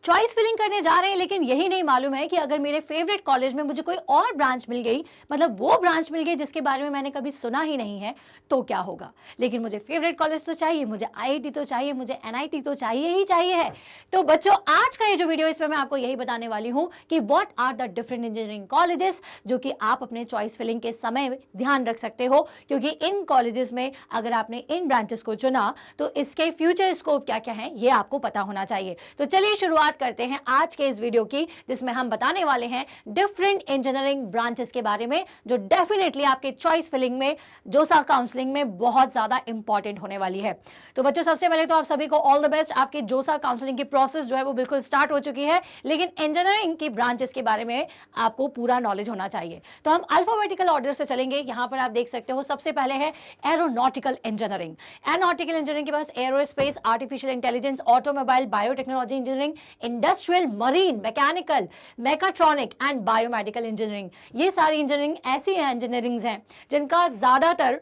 Choice filling करने जा रहे हैं, लेकिन यही नहीं मालूम है कि अगर मेरे फेवरेट कॉलेज में मुझे कोई और ब्रांच मिल गई, मतलब वो ब्रांच मिल गई जिसके बारे में मैंने कभी सुना ही नहीं है, तो क्या होगा। लेकिन मुझे फेवरेट कॉलेज तो चाहिए, मुझे आईआईटी तो चाहिए, मुझे एनआईटी तो चाहिए ही चाहिए है। तो बच्चों, आज का ये जो वीडियो, इसमें मैं आपको यही बताने वाली हूं कि what are the different engineering colleges जो कि आप अपने चॉइस फिलिंग के समय ध्यान रख सकते हो, क्योंकि इन कॉलेजेस में अगर आपने इन ब्रांचेस को चुना तो इसके फ्यूचर स्कोप क्या क्या है ये आपको पता होना चाहिए। तो चलिए शुरुआत करते हैं आज के इस वीडियो की, जिसमें हम बताने वाले हैं डिफरेंट इंजीनियरिंग ब्रांचेस के बारे में, जो डेफिनेटली आपके चॉइस फिलिंग में, जोसा काउंसलिंग में बहुत ज्यादा इंपॉर्टेंट होने वाली है। तो बच्चों, सबसे पहले तो आप सभी को ऑल द बेस्ट। आपकी जोसा काउंसलिंग की प्रोसेस जो है वो बिल्कुल स्टार्ट हो चुकी है, लेकिन इंजीनियरिंग की ब्रांचेस के बारे में आपको पूरा नॉलेज होना चाहिए। तो हम अल्फाबेटिकल ऑर्डर से चलेंगे। यहां पर आप देख सकते हो सबसे पहले है एरोनॉटिकल इंजीनियरिंग। एरोनॉटिकल इंजीनियरिंग के पास aerospace, artificial intelligence, automobile, biotechnology engineering, industrial, marine, mechanical, mechatronic and biomedical engineering, ये सारी इंजीनियरिंग ऐसी इंजीनियरिंग्स हैं जिनका ज्यादातर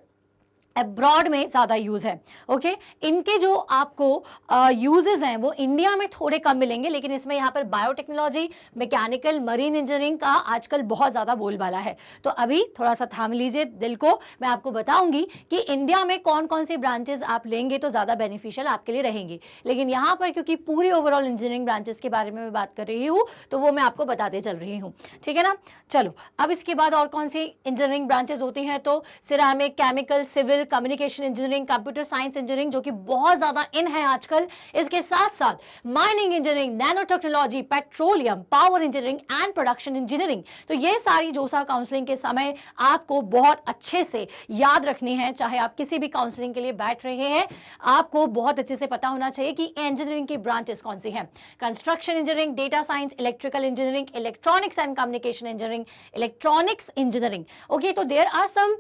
अब्रॉड में ज़्यादा यूज़ है। ओके, इनके जो आपको यूजेस हैं वो इंडिया में थोड़े कम मिलेंगे, लेकिन इसमें यहाँ पर बायोटेक्नोलॉजी, मैकेनिकल, मरीन इंजीनियरिंग का आजकल बहुत ज़्यादा बोलबाला है। तो अभी थोड़ा सा थाम लीजिए दिल को, मैं आपको बताऊंगी कि इंडिया में कौन कौन सी ब्रांचेस आप लेंगे तो ज़्यादा बेनिफिशियल आपके लिए रहेंगी। लेकिन यहाँ पर क्योंकि पूरी ओवरऑल इंजीनियरिंग ब्रांचेस के बारे में मैं बात कर रही हूँ, तो वो मैं आपको बताते चल रही हूँ, ठीक है ना। चलो, अब इसके बाद और कौन सी इंजीनियरिंग ब्रांचेस होती हैं, तो ceramic, chemical, civil, communication engineering, computer science engineering जो कि बहुत ज्यादा इन है आजकल। इसके साथ साथ mining engineering, nano technology, petroleum, power engineering and production engineering. तो ये सारी जोसा काउंसलिंग के समय आपको बहुत अच्छे से याद रखनी है। चाहे आप किसी भी काउंसलिंग के लिए बैठ रहे हैं, आपको बहुत अच्छे से पता होना चाहिए कि इंजीनियरिंग की ब्रांचेस कौन सी हैं। Construction engineering, data science, electrical engineering, electronics and communication engineering, electronics engineering. Okay, तो there are some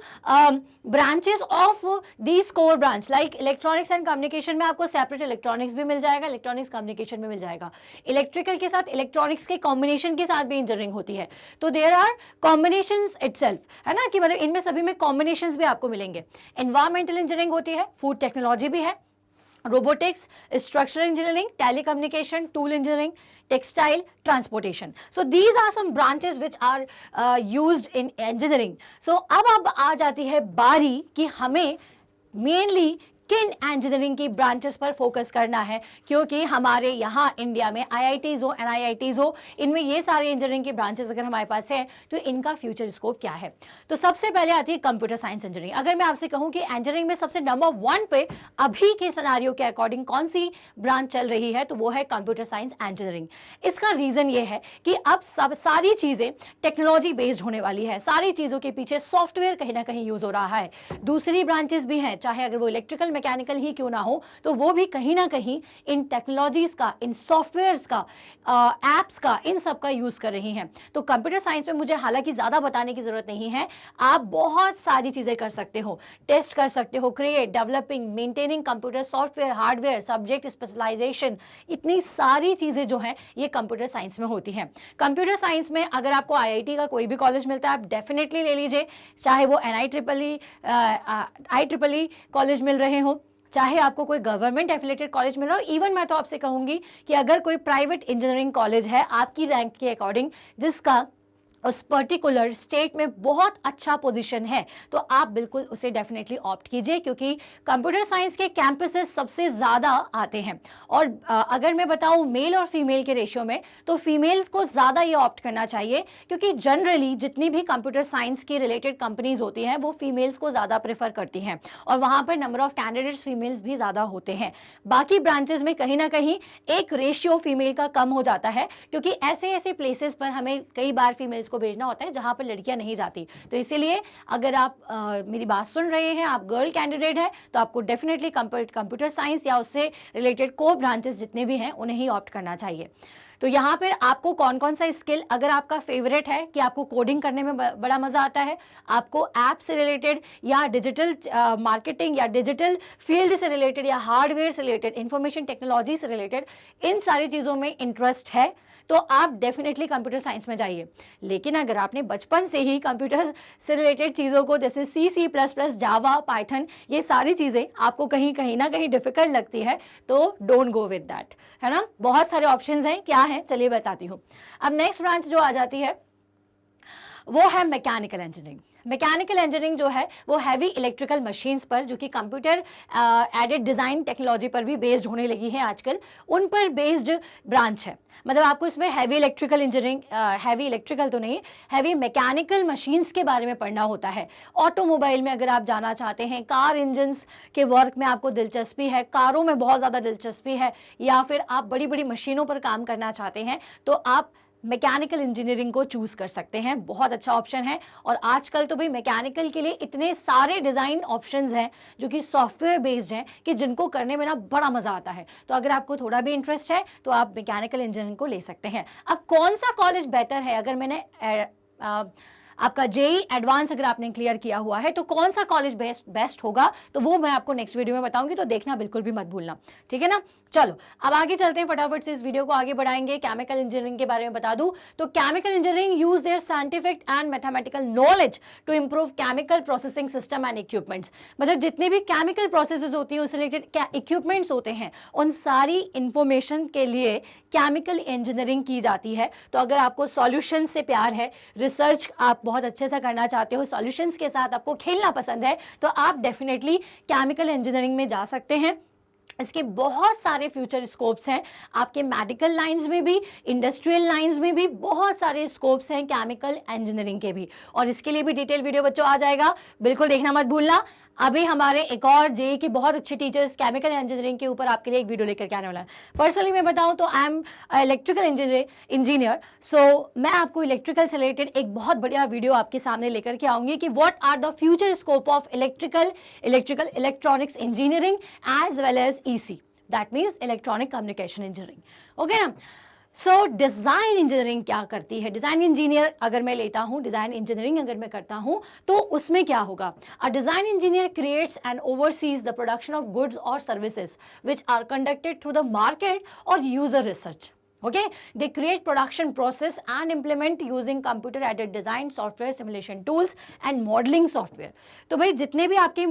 branches of these core branch like electronics and communication में आपको सेपरेट इलेक्ट्रॉनिक्स भी मिल जाएगा, इलेक्ट्रॉनिक्स कम्युनिकेशन भी मिल जाएगा। इलेक्ट्रिकल के साथ इलेक्ट्रॉनिक्स के कॉम्बिनेशन के साथ भी इंजीनियरिंग होती है। तो देयर आर कॉम्बिनेशंस इटसेल्फ, है ना, कि मतलब इनमें सभी में कॉम्बिनेशंस भी आपको मिलेंगे। एनवायरमेंटल इंजीनियरिंग होती है, फूड टेक्नोलॉजी भी है, robotics, structural engineering, telecommunication, tool engineering, textile, transportation. So these are some branches which are used in engineering. So अब आ जाती है बारी कि हमें mainly किन इंजीनियरिंग की ब्रांचेस पर फोकस करना है, क्योंकि हमारे यहाँ इंडिया में आईआईटीज हो, एनआईआईटीज हो, इनमें ये सारे इंजीनियरिंग की ब्रांचेस अगर हमारे पास है तो इनका फ्यूचर स्कोप क्या है। तो सबसे पहले आती है कंप्यूटर साइंस इंजीनियरिंग। अगर मैं आपसे कहूँ कि इंजीनियरिंग में सबसे नंबर 1 पे अभी के सिनेरियो के अकॉर्डिंग कौन सी ब्रांच चल रही है, तो वो है कंप्यूटर साइंस इंजीनियरिंग। इसका रीजन ये है कि अब सब सारी चीजें टेक्नोलॉजी बेस्ड होने वाली है, सारी चीजों के पीछे सॉफ्टवेयर कहीं ना कहीं यूज हो रहा है। दूसरी ब्रांचेस भी हैं, चाहे अगर वो इलेक्ट्रिकल, मैकेनिकल ही क्यों ना हो, तो वो भी कहीं ना कहीं इन टेक्नोलॉजीज का, इन सॉफ्टवेयर्स का, एप्स का, इन सब का यूज कर रही हैं। तो कंप्यूटर साइंस में मुझे हालांकि ज्यादा बताने की जरूरत नहीं है, आप बहुत सारी चीजें कर सकते हो, टेस्ट कर सकते हो, create, developing, maintaining computer software, hardware, subject specialization, इतनी सारी चीजें जो हैं ये कंप्यूटर साइंस में होती हैं। कंप्यूटर साइंस में अगर आपको आईआईटी का कोई भी कॉलेज मिलता है, आप डेफिनेटली ले लीजिए, चाहे वो IEEE कॉलेज मिल रहे हो, चाहे आपको कोई गवर्नमेंट एफिलिएटेड कॉलेज मिल रहा हो। इवन मैं तो आपसे कहूंगी कि अगर कोई प्राइवेट इंजीनियरिंग कॉलेज है आपकी रैंक के अकॉर्डिंग, जिसका उस पर्टिकुलर स्टेट में बहुत अच्छा पोजीशन है, तो आप बिल्कुल उसे डेफिनेटली ऑप्ट कीजिए, क्योंकि कंप्यूटर साइंस के कैंपसेस सबसे ज़्यादा आते हैं। और अगर मैं बताऊं मेल और फीमेल के रेशियो में, तो फीमेल्स को ज़्यादा ये ऑप्ट करना चाहिए, क्योंकि जनरली जितनी भी कंप्यूटर साइंस की रिलेटेड कंपनीज होती हैं वो फीमेल्स को ज़्यादा प्रेफर करती हैं, और वहाँ पर नंबर ऑफ कैंडिडेट्स फीमेल्स भी ज़्यादा होते हैं। बाकी ब्रांचेज में कहीं ना कहीं एक रेशियो फीमेल का कम हो जाता है, क्योंकि ऐसे ऐसे प्लेसेस पर हमें कई बार फीमेल्स को भेजना होता है जहां पर लड़कियां नहीं जाती। तो इसीलिए अगर आप मेरी बात सुन रहे हैं, आप गर्ल कैंडिडेट है, तो आपको डेफिनेटली कंप्यूटर साइंस या उससे रिलेटेड को ब्रांचेस जितने भी हैं उन्हें ही ऑप्ट करना चाहिए। तो यहाँ पर आपको कौन कौन सा स्किल, अगर आपका फेवरेट है कि आपको कोडिंग करने में बड़ा मजा आता है, आपको ऐप से रिलेटेड या डिजिटल मार्केटिंग या डिजिटल फील्ड से रिलेटेड या हार्डवेयर से रिलेटेड, इंफॉर्मेशन टेक्नोलॉजी से रिलेटेड, इन सारी चीज़ों में इंटरेस्ट है, तो आप डेफिनेटली कंप्यूटर साइंस में जाइए। लेकिन अगर आपने बचपन से ही कंप्यूटर से रिलेटेड चीज़ों को जैसे C++, जावा, पाइथन, ये सारी चीज़ें आपको कहीं ना कहीं डिफिकल्ट लगती है तो डोंट गो विद दैट, है ना। बहुत सारे ऑप्शंस हैं, क्या है चलिए बताती हूँ। अब नेक्स्ट ब्रांच जो आ जाती है वो है मैकेनिकल इंजीनियरिंग। मैकेनिकल इंजीनियरिंग जो है वो हैवी इलेक्ट्रिकल मशीन्स पर, जो कि कंप्यूटर एडेड डिज़ाइन टेक्नोलॉजी पर भी बेस्ड होने लगी है आजकल, उन पर बेस्ड ब्रांच है। मतलब आपको इसमें heavy electrical engineering, heavy electrical तो नहीं, हैवी मैकेनिकल मशीन्स के बारे में पढ़ना होता है। ऑटोमोबाइल में अगर आप जाना चाहते हैं, कार इंजन्स के वर्क में आपको दिलचस्पी है, कारों में बहुत ज़्यादा दिलचस्पी है, या फिर आप बड़ी बड़ी मशीनों पर काम करना चाहते हैं, तो आप मैकेनिकल इंजीनियरिंग को चूज कर सकते हैं। बहुत अच्छा ऑप्शन है। और आजकल तो भाई मैकेनिकल के लिए इतने सारे डिज़ाइन ऑप्शंस हैं जो कि सॉफ्टवेयर बेस्ड हैं कि जिनको करने में ना बड़ा मज़ा आता है। तो अगर आपको थोड़ा भी इंटरेस्ट है तो आप मैकेनिकल इंजीनियरिंग को ले सकते हैं। अब कौन सा कॉलेज बेटर है, अगर मैंने आपका जेई एडवांस अगर आपने क्लियर किया हुआ है तो कौन सा कॉलेज बेस्ट होगा, तो वो मैं आपको नेक्स्ट वीडियो में बताऊंगी, तो देखना बिल्कुल भी मत भूलना, ठीक है ना। चलो अब आगे चलते हैं, फटाफट से इस वीडियो को आगे बढ़ाएंगे। केमिकल इंजीनियरिंग के बारे में बता दूं तो chemical engineering use their scientific and mathematical knowledge to improve chemical processing system and equipments. मतलब जितने भी केमिकल प्रोसेसेस होती हैं उससे रिलेटेड इक्विपमेंट्स होते हैं, उन सारी इंफॉर्मेशन के लिए केमिकल इंजीनियरिंग की जाती है। तो अगर आपको सॉल्यूशन से प्यार है, रिसर्च आप बहुत अच्छे से करना चाहते हो, सॉल्यूशंस के साथ आपको खेलना पसंद है, तो आप डेफिनेटली केमिकल इंजीनियरिंग में जा सकते हैं। इसके बहुत सारे फ्यूचर स्कोप्स हैं, आपके मेडिकल लाइंस में भी, इंडस्ट्रियल लाइंस में भी बहुत सारे स्कोप्स हैं केमिकल इंजीनियरिंग के भी। और इसके लिए भी डिटेल वीडियो बच्चों आ जाएगा, बिल्कुल देखना मत भूलना। अभी हमारे एक और जेई के बहुत अच्छे टीचर्स केमिकल इंजीनियरिंग के ऊपर आपके लिए एक वीडियो लेकर के आने वाला है। पर्सनली मैं बताऊं तो आई एम इलेक्ट्रिकल इंजीनियर, सो मैं आपको इलेक्ट्रिकल से रिलेटेड एक बहुत बढ़िया वीडियो आपके सामने लेकर के आऊंगी कि what are the future scope of electrical electronics engineering as well as EC, that means electronic communication engineering, okay ना। सो डिज़ाइन इंजीनियरिंग क्या करती है, डिज़ाइन इंजीनियर अगर मैं लेता हूँ, डिज़ाइन इंजीनियरिंग अगर मैं करता हूँ तो उसमें क्या होगा। A design engineer creates and oversees the production of goods और services which are conducted through the market और user research. Okay, they create production process and implement using computer aided design software, simulation tools and modeling software। तो भाई जितने भी आपके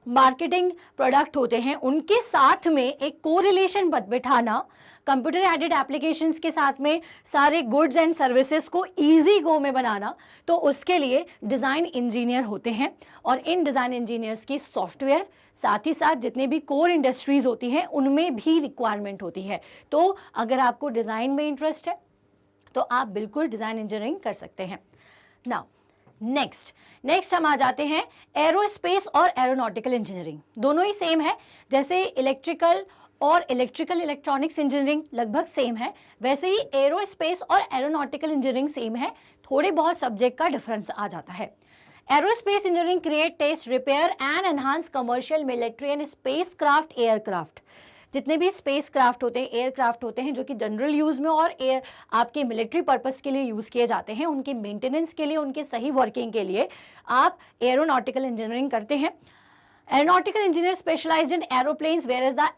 marketing product होते हैं उनके साथ में एक कोरिलेशन बिठाना, कंप्यूटर एडेड एप्लीकेशंस के साथ में सारे गुड्स एंड सर्विसेज को इजी गो में बनाना, तो उसके लिए डिज़ाइन इंजीनियर होते हैं। और इन डिज़ाइन इंजीनियर्स की सॉफ्टवेयर साथ ही साथ जितने भी कोर इंडस्ट्रीज होती हैं उनमें भी रिक्वायरमेंट होती है। तो अगर आपको डिज़ाइन में इंटरेस्ट है तो आप बिल्कुल डिज़ाइन इंजीनियरिंग कर सकते हैं। नाउ नेक्स्ट हम आ जाते हैं एरोस्पेस और एरोनॉटिकल इंजीनियरिंग। दोनों ही सेम है, जैसे इलेक्ट्रिकल और इलेक्ट्रिकल इलेक्ट्रॉनिक्स इंजीनियरिंग लगभग सेम है, वैसे ही एरोस्पेस और एरोनॉटिकल इंजीनियरिंग सेम है, थोड़े बहुत सब्जेक्ट का डिफरेंस आ जाता है। Aerospace engineering create, test, repair and enhance commercial, military and spacecraft, aircraft. जितने भी स्पेस क्राफ्ट होते हैं, एयरक्राफ्ट होते हैं जो कि जनरल यूज़ में और एयर आपके मिलिट्री पर्पस के लिए यूज़ किए जाते हैं, उनके मेंटेनेंस के लिए, उनके सही वर्किंग के लिए आप एरोनॉटिकल इंजीनियरिंग करते हैं। Aeronautical engineer specialized in aeroplanes, where is the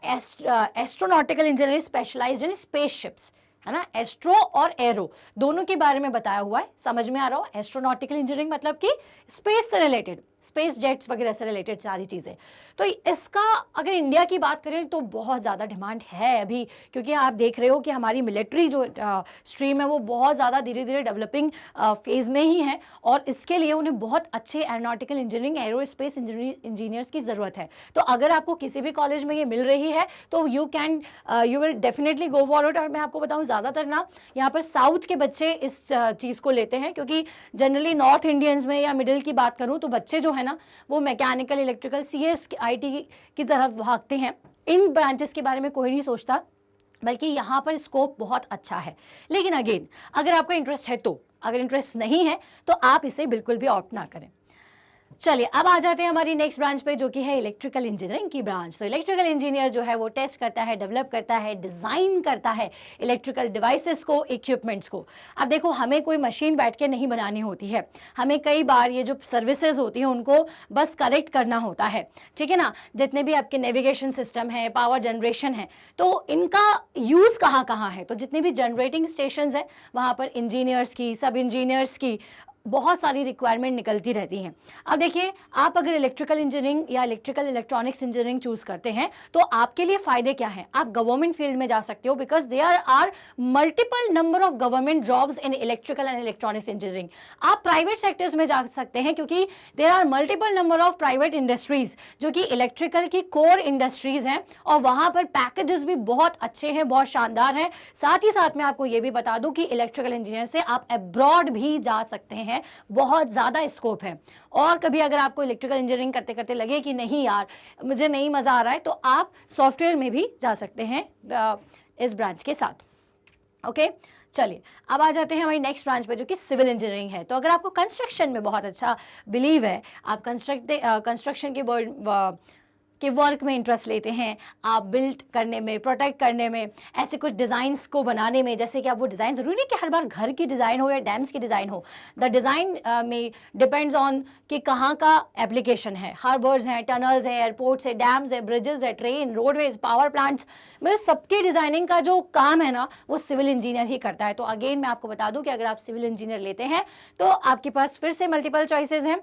astronautical engineer specialized in spaceships, है ना। एस्ट्रो और एरो दोनों के बारे में बताया हुआ है, समझ में आ रहा हो। एस्ट्रोनॉटिकल इंजीनियरिंग मतलब कि स्पेस से रिलेटेड, स्पेस जेट्स वगैरह से रिलेटेड सारी चीज़ें। तो इसका अगर इंडिया की बात करें तो बहुत ज़्यादा डिमांड है अभी, क्योंकि आप देख रहे हो कि हमारी मिलिट्री जो स्ट्रीम है वो बहुत ज़्यादा धीरे धीरे डेवलपिंग फेज़ में ही है, और इसके लिए उन्हें बहुत अच्छे एरोनॉटिकल इंजीनियरिंग, एरोस्पेस इंजीनियर्स की ज़रूरत है। तो अगर आपको किसी भी कॉलेज में ये मिल रही है तो you will definitely go forward. और मैं आपको बताऊँ ज़्यादातर ना यहाँ पर साउथ के बच्चे इस चीज़ को लेते हैं, क्योंकि जनरली नॉर्थ इंडियंस में या मिडिल की बात करूँ तो बच्चे जो है ना वो मैकेनिकल, इलेक्ट्रिकल, CS, IT की तरफ भागते हैं। इन ब्रांचेस के बारे में कोई नहीं सोचता, बल्कि यहाँ पर स्कोप बहुत अच्छा है। लेकिन अगेन अगर आपका इंटरेस्ट है तो, अगर इंटरेस्ट नहीं है तो आप इसे बिल्कुल भी ऑप्ट ना करें। चलिए अब आ जाते हैं हमारी नेक्स्ट ब्रांच पे, जो कि है इलेक्ट्रिकल इंजीनियरिंग की ब्रांच। तो इलेक्ट्रिकल इंजीनियर जो है वो टेस्ट करता है, डेवलप करता है, डिज़ाइन करता है इलेक्ट्रिकल डिवाइसेस को, इक्विपमेंट्स को। अब देखो, हमें कोई मशीन बैठ के नहीं बनानी होती है, हमें कई बार ये जो सर्विसेज होती हैं उनको बस करेक्ट करना होता है, ठीक है ना। जितने भी आपके नेविगेशन सिस्टम है, पावर जनरेशन है, तो इनका यूज़ कहाँ कहाँ है। तो जितने भी जनरेटिंग स्टेशन है वहाँ पर इंजीनियर्स की, सब इंजीनियर्स की बहुत सारी रिक्वायरमेंट निकलती रहती हैं। अब देखिए, आप अगर इलेक्ट्रिकल इंजीनियरिंग या इलेक्ट्रिकल इलेक्ट्रॉनिक्स इंजीनियरिंग चूज करते हैं तो आपके लिए फायदे क्या हैं। आप गवर्नमेंट फील्ड में जा सकते हो, because there are multiple number of government jobs in electrical and electronics engineering. आप प्राइवेट सेक्टर्स में जा सकते हैं, क्योंकि there are multiple number of private industries जो कि इलेक्ट्रिकल की कोर इंडस्ट्रीज हैं, और वहां पर पैकेजेस भी बहुत अच्छे हैं, बहुत शानदार हैं। साथ ही साथ मैं आपको यह भी बता दूं कि इलेक्ट्रिकल इंजीनियर से आप अब्रॉड भी जा सकते हैं, बहुत ज्यादा स्कोप है। और कभी अगर आपको इलेक्ट्रिकल इंजीनियरिंग करते करते लगे कि नहीं यार मुझे नहीं मजा आ रहा है, तो आप सॉफ्टवेयर में भी जा सकते हैं इस ब्रांच के साथ। ओके, चलिए अब आ जाते हैं हमारी नेक्स्ट ब्रांच पे, जो कि सिविल इंजीनियरिंग है। तो अगर आपको कंस्ट्रक्शन में बहुत अच्छा बिलीव है, आप कंस्ट्रक्शन के वर्क में इंटरेस्ट लेते हैं, आप बिल्ड करने में, प्रोटेक्ट करने में, ऐसे कुछ डिज़ाइंस को बनाने में, जैसे कि आप वो डिज़ाइन ज़रूरी नहीं कि हर बार घर की डिज़ाइन हो या डैम्स की डिज़ाइन हो। द डिज़ाइन में डिपेंड्स ऑन कि कहाँ का एप्लीकेशन है। हार्बर्स हैं, टनल्स हैं, एयरपोर्ट्स है, डैम्स है, ब्रिजेस है, ट्रेन, रोडवेज, पावर प्लांट्स, मतलब सबकी डिज़ाइनिंग का जो काम है ना वो सिविल इंजीनियर ही करता है। तो अगेन मैं आपको बता दूं कि अगर आप सिविल इंजीनियर लेते हैं तो आपके पास फिर से मल्टीपल चॉइसेस हैं।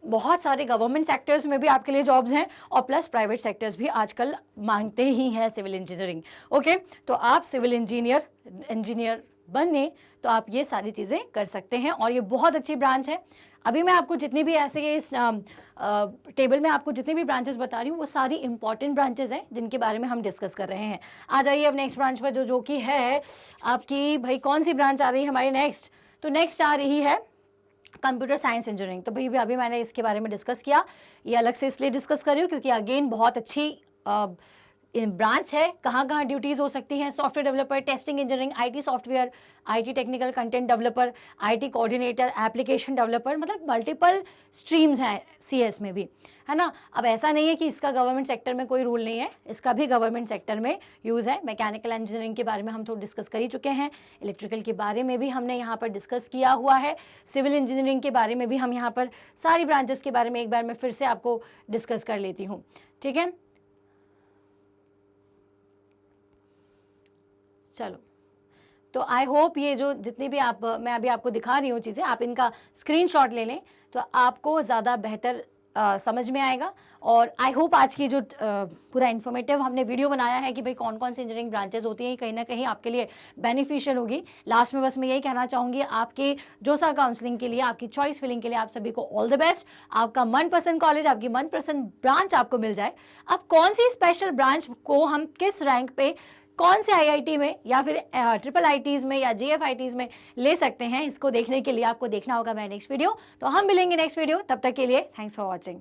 बहुत सारे गवर्नमेंट सेक्टर्स में भी आपके लिए जॉब्स हैं, और प्लस प्राइवेट सेक्टर्स भी आजकल मांगते ही हैं सिविल इंजीनियरिंग। ओके, तो आप सिविल इंजीनियर बने तो आप ये सारी चीज़ें कर सकते हैं, और ये बहुत अच्छी ब्रांच है। अभी मैं आपको जितनी भी ऐसे इस टेबल में आपको जितनी भी ब्रांचेस बता रही हूँ वो सारी इंपॉर्टेंट ब्रांचेस हैं जिनके बारे में हम डिस्कस कर रहे हैं। आ जाइए अब नेक्स्ट ब्रांच पर, जो कि है आपकी, भाई कौन सी ब्रांच आ रही है हमारी नेक्स्ट। तो नेक्स्ट आ रही है कंप्यूटर साइंस इंजीनियरिंग। तो भाई अभी मैंने इसके बारे में डिस्कस किया, ये अलग से इसलिए डिस्कस कर रही हूँ क्योंकि अगेन बहुत अच्छी ब्रांच है। कहाँ कहाँ ड्यूटीज़ हो सकती हैं, software developer, testing engineering, IT software, IT technical content developer, IT coordinator, application developer, मतलब मल्टीपल स्ट्रीम्स हैं सीएस में भी, है ना। अब ऐसा नहीं है कि इसका गवर्नमेंट सेक्टर में कोई रूल नहीं है, इसका भी गवर्नमेंट सेक्टर में यूज़ है। मैकेनिकल इंजीनियरिंग के बारे में हम थोड़ा डिस्कस कर ही चुके हैं, इलेक्ट्रिकल के बारे में भी हमने यहाँ पर डिस्कस किया हुआ है, सिविल इंजीनियरिंग के बारे में भी हम यहाँ पर सारी ब्रांचेस के बारे में एक बार मैं फिर से आपको डिस्कस कर लेती हूँ, ठीक है। चलो, तो आई होप ये जो जितनी भी मैं अभी आपको दिखा रही हूँ चीज़ें, आप इनका स्क्रीनशॉट ले लें तो आपको ज़्यादा बेहतर समझ में आएगा। और आई होप आज की जो पूरा इन्फॉर्मेटिव हमने वीडियो बनाया है कि भाई कौन कौन सी इंजीनियरिंग ब्रांचेस होती हैं, कहीं ना कहीं आपके लिए बेनिफिशियल होगी। लास्ट में बस मैं यही कहना चाहूँगी, आपके जोसा काउंसलिंग के लिए, आपकी चॉइस फिलिंग के लिए आप सभी को ऑल द बेस्ट। आपका मनपसंद कॉलेज, आपकी मनपसंद ब्रांच आपको मिल जाए। अब कौन सी स्पेशल ब्रांच को हम किस रैंक पे, कौन से आईआईटी में या फिर ट्रिपल आईटीज़ में या जेएफआईटीज़ में ले सकते हैं, इसको देखने के लिए आपको देखना होगा मेरा नेक्स्ट वीडियो। तो हम मिलेंगे नेक्स्ट वीडियो, तब तक के लिए थैंक्स फॉर वॉचिंग।